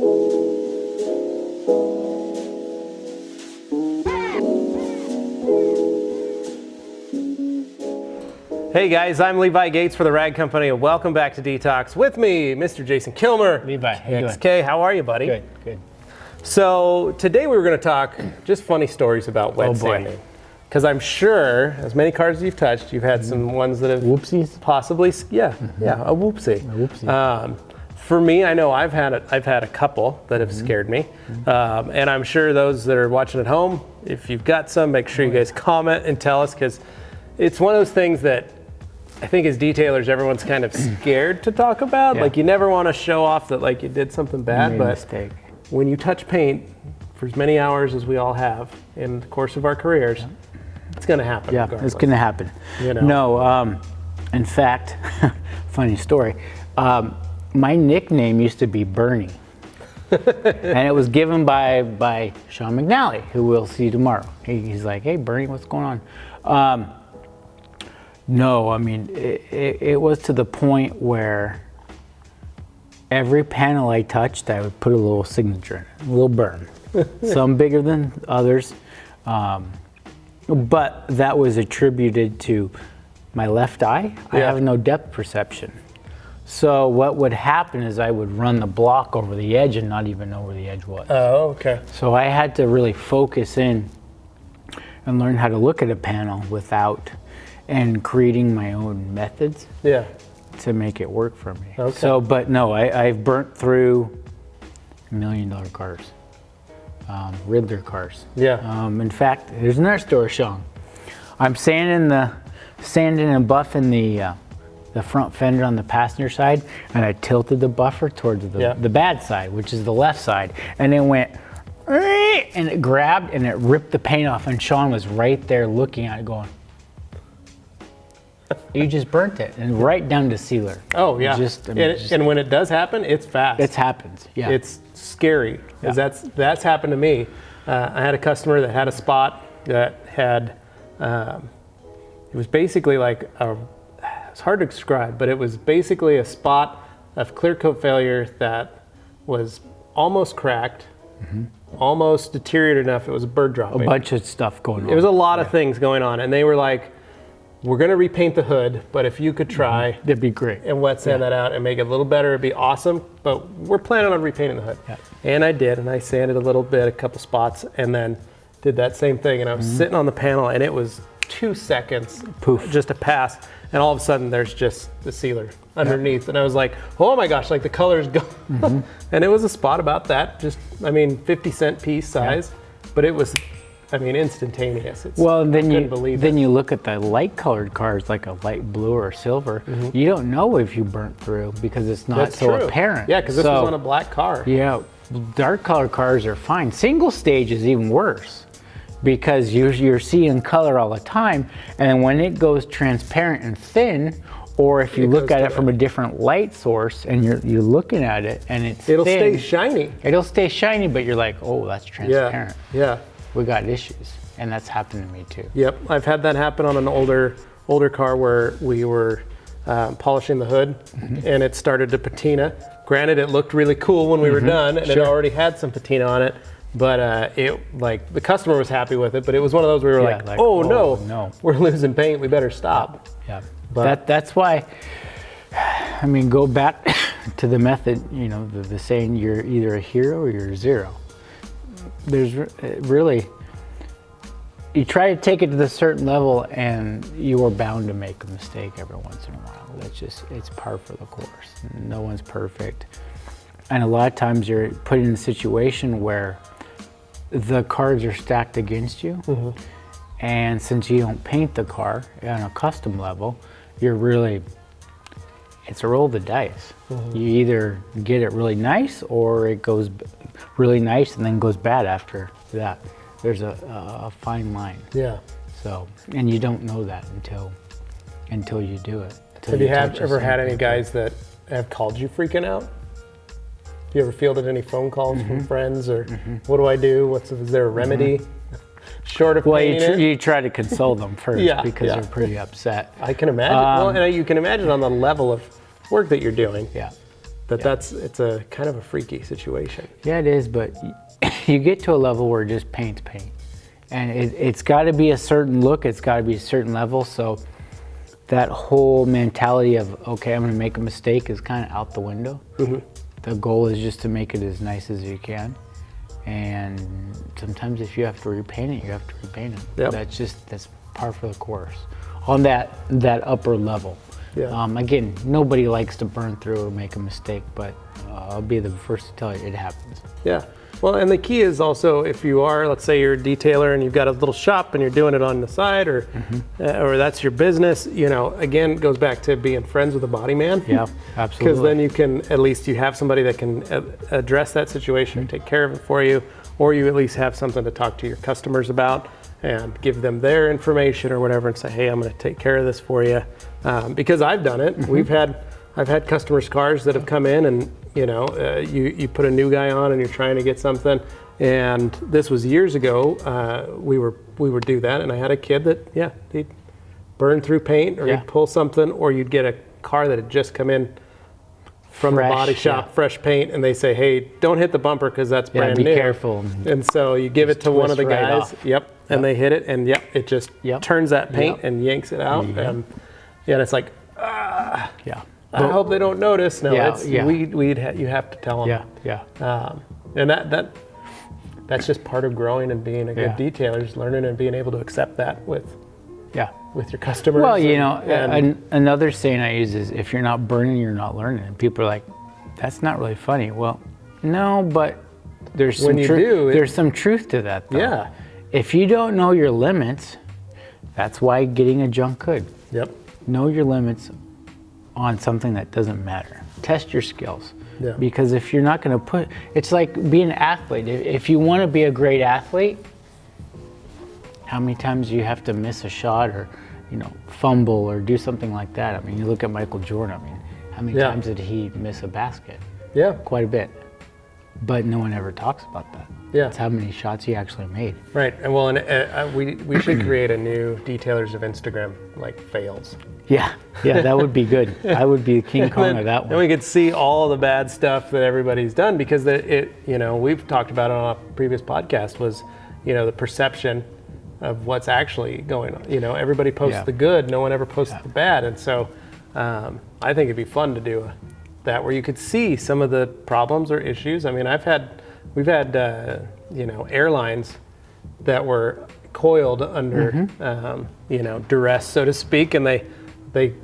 Hey guys, I'm Levi Gates for the Rag Company, and welcome back to DETALKS. With me, Mr. Jason Killmer. Levi, how you doing? KXK, how are you, buddy? Good, good. So today we were going to talk just funny stories about wet sanding. Because I'm sure, as many cars as you've touched, you've had some ones that have whoopsies, possibly, a whoopsie. A whoopsie. For me, I know I've had a couple that have scared me, and I'm sure those that are watching at home, if you've got some, make sure you guys comment and tell us, because it's one of those things that I think as detailers, everyone's kind of scared to talk about. Yeah. Like, you never want to show off that like you did something bad, but mistake. When you touch paint for as many hours as we all have in the course of our careers, it's going to happen. Yeah, regardless. it's going to happen. You know? No, in fact, funny story. My nickname used to be Bernie, and it was given by Sean McNally, who we'll see tomorrow. He's like, "Hey, Bernie, what's going on?" No, I mean, it was to the point where every panel I touched, I would put a little signature in it, a little burn. Some bigger than others, but that was attributed to my left eye. I have no depth perception. So what would happen is I would run the block over the edge and not even know where the edge was. Oh, okay. So I had to really focus in and learn how to look at a panel without, and creating my own methods to make it work for me. Okay. So, but no, I've burnt through $1 million cars, Riddler cars. Yeah. In fact, here's another story, Sean. I'm sanding and buffing the front fender on the passenger side, and I tilted the buffer towards the bad side, which is the left side, and it went, and it grabbed and it ripped the paint off, and Sean was right there looking at it going, "You just burnt it," and right down to sealer. Oh yeah. And when it does happen, it's fast. It happens. Yeah. It's scary, because that's happened to me. I had a customer that had a spot that had, it was basically like it's hard to describe, but it was basically a spot of clear coat failure that was almost cracked, almost deteriorated enough it was bird dropping. A bunch of stuff going on. There was a lot of things going on, and they were like, "We're going to repaint the hood, but if you could try that'd be great, and wet sand that out and make it a little better, it'd be awesome, but we're planning on repainting the hood." And I did, and I sanded a little bit, a couple spots, and then did that same thing, and I was sitting on the panel, and it was 2 seconds, poof, just a pass, and all of a sudden there's just the sealer underneath, and I was like, "Oh my gosh, like the color's gone." And it was a spot about that, just, I mean, 50-cent piece size, but it was, I mean, instantaneous. Well, then you look at the light colored cars, like a light blue or silver, you don't know if you burnt through because it's not apparent. Yeah, because this was on a black car. Yeah, dark colored cars are fine. Single stage is even worse, because you're seeing color all the time, and when it goes transparent and thin, or if you look at it from a different light source and you're looking at it and it'll stay shiny. It'll stay shiny, but you're like, "Oh, that's transparent." Yeah. We got issues, and that's happened to me too. Yep, I've had that happen on an older car where we were polishing the hood, and it started to patina. Granted, it looked really cool when we were done, and it already had some patina on it. But the customer was happy with it, but it was one of those we were like, oh no, we're losing paint, we better stop. Yeah, but that's why, I mean, go back to the method, the saying, you're either a hero or you're a zero. There's really, you try to take it to the certain level and you are bound to make a mistake every once in a while. It's par for the course. No one's perfect. And a lot of times you're put in a situation where the cards are stacked against you. And since you don't paint the car on a custom level, it's a roll of the dice. You either get it really nice or it goes really nice and then goes bad after that. There's a fine line. Yeah. So, and you don't know that until you do it. Have you ever had any guys that have called you freaking out? Have you ever fielded any phone calls from friends or what do I do? Is there a remedy? Short of you try to console them first because they're pretty upset. I can imagine. And you can imagine on the level of work that you're doing. Yeah. it's a kind of a freaky situation. Yeah, it is, but you get to a level where just paint's paint. And it's got to be a certain look, it's got to be a certain level, so that whole mentality of, okay, I'm going to make a mistake is kind of out the window. Mm-hmm. The goal is just to make it as nice as you can. And sometimes if you have to repaint it, you have to repaint it. Yep. That's par for the course on that upper level. Yeah. Again, nobody likes to burn through or make a mistake, but I'll be the first to tell you it happens. Yeah. Well, and the key is also, if you are, let's say you're a detailer and you've got a little shop and you're doing it on the side, or that's your business, again, it goes back to being friends with a body man. Yeah, absolutely. Because then you can, at least you have somebody that can address that situation, take care of it for you, or you at least have something to talk to your customers about and give them their information or whatever and say, hey, I'm going to take care of this for you. Because I've done it. I've had customers' cars that have come in and, you put a new guy on and you're trying to get something. And this was years ago. We would do that. And I had a kid that, he'd burn through paint, or he'd pull something, or you'd get a car that had just come in from the body shop, fresh paint, and they say, hey, don't hit the bumper because that's brand new. Be careful. And so you give it to one of the guys. Right and they hit it, and it just turns that paint and yanks it out. And it's like, I hope they don't notice. No, you have to tell them. And that's just part of growing and being a good detailer, is learning and being able to accept that with your customers. Well, another saying I use is, if you're not burning, you're not learning. And people are like, that's not really funny. Well, no, but there's some truth to that, though. Yeah. If you don't know your limits, that's why getting a junk hood. Yep. Know your limits on something that doesn't matter. Test your skills. Yeah. Because if you're not going to it's like being an athlete. If you want to be a great athlete, how many times do you have to miss a shot or, fumble or do something like that? I mean, you look at Michael Jordan. I mean, how many times did he miss a basket? Yeah. Quite a bit. But no one ever talks about that. Yeah. It's how many shots he actually made. Right. And well, we should create a new Detailers of Instagram, like fails. Yeah, that would be good. I would be King Kong of that one. Then we could see all the bad stuff that everybody's done, because we've talked about it on a previous podcast, was, the perception of what's actually going on. Everybody posts the good, no one ever posts the bad. And so I think it'd be fun to do that, where you could see some of the problems or issues. I mean, we've had airlines that were coiled under duress, so to speak, and they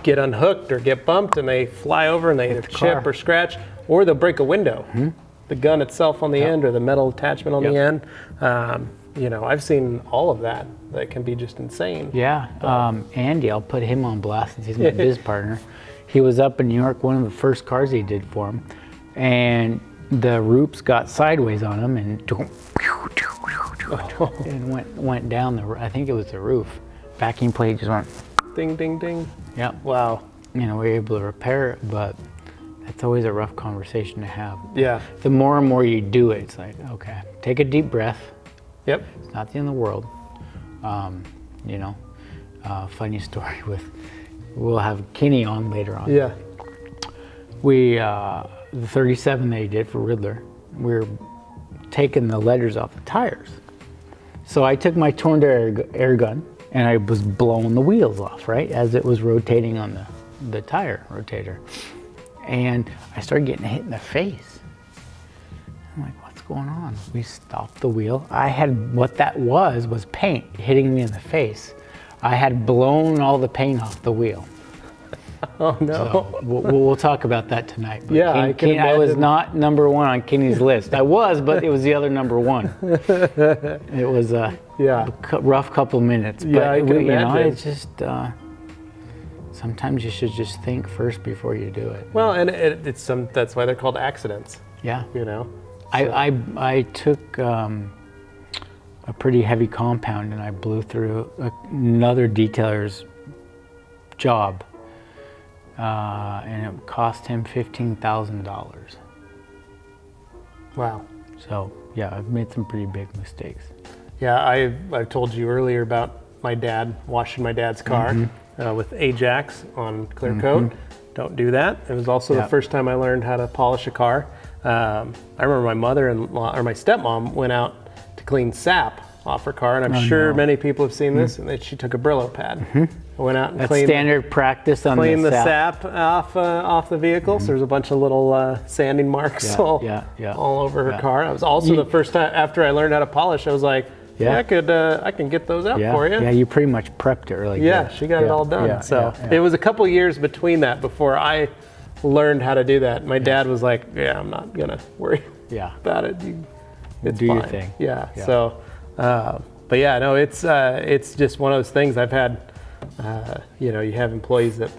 get unhooked or get bumped and they fly over and they either chip or scratch, or they'll break a window. Mm-hmm. The gun itself on the end, or the metal attachment on the end. I've seen all of that. That can be just insane. Yeah. Andy, I'll put him on blast since he's my biz partner. He was up in New York, one of the first cars he did for him, and the roofs got sideways on him and went down I think it was the roof. Backing plate just went ding, ding, ding. Yeah. Wow. We were able to repair it, but that's always a rough conversation to have. Yeah. The more and more you do it, it's like, okay, take a deep breath. Yep. It's not the end of the world. Funny story we'll have Kenny on later on. Yeah. We, the 37 they did for Riddler, we're taking the letters off the tires. So I took my torn air gun and I was blowing the wheels off, right, as it was rotating on the tire rotator. And I started getting hit in the face. I'm like, what's going on? We stopped the wheel. What that was paint hitting me in the face. I had blown all the paint off the wheel. Oh no! So we'll talk about that tonight. But yeah, I was not number one on Kenny's list. I was, but it was the other number one. It was a rough couple minutes. But I can imagine. It's just sometimes you should just think first before you do it. Well, and that's why they're called accidents. Yeah. So. I took a pretty heavy compound and I blew through another detailer's job. And it cost him $15,000. Wow. So yeah, I've made some pretty big mistakes. Yeah, I told you earlier about my dad washing my dad's car with Ajax on clear coat, don't do that. It was also the first time I learned how to polish a car. I remember my mother-in-law, or my stepmom, went out to clean sap off her car, and I'm sure many people have seen this, and then she took a Brillo pad. I went out and cleaned standard practice on the sap off the vehicle. So there's a bunch of little sanding marks all over her car. I was also the first time after I learned how to polish, I was like, I can get those out for you. Yeah, you pretty much prepped her. Like she got it all done. It was a couple years between that before I learned how to do that. My dad was like, I'm not gonna worry about it. It's do fine. Your thing. So, but no, it's just one of those things. I've had, you have employees that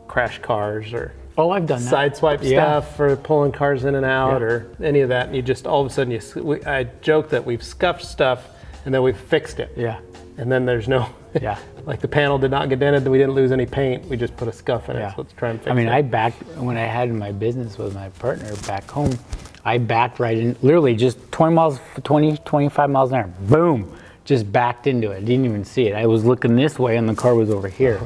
crash cars or I've done that. Sideswipe stuff for pulling cars in and out or any of that, and you just all of a sudden I joke that we've scuffed stuff and then we've fixed it. And then there's no like the panel did not get dented, we didn't lose any paint, we just put a scuff in it. So let's try and fix it. I backed when I had my business with my partner back home. I backed right in, literally just 25 miles an hour. Boom, just backed into it. Didn't even see it. I was looking this way and the car was over here,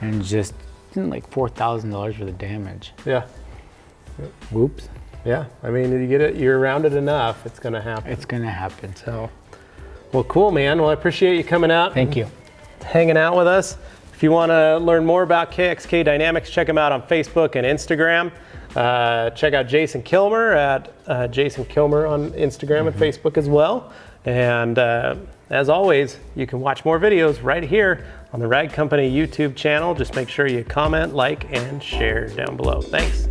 and just like $4,000 for the damage. Whoops. I mean, you get it, you're around it enough, it's gonna happen. It's gonna happen. So, well, cool, man. Well, I appreciate you coming out. Thank you. Hanging out with us. If you want to learn more about KXK Dynamics, check them out on Facebook and Instagram. Check out Jason Killmer at Jason Killmer on Instagram and Facebook as well. And as always, you can watch more videos right here on the Rag Company YouTube channel. Just make sure you comment, like, and share down below. Thanks.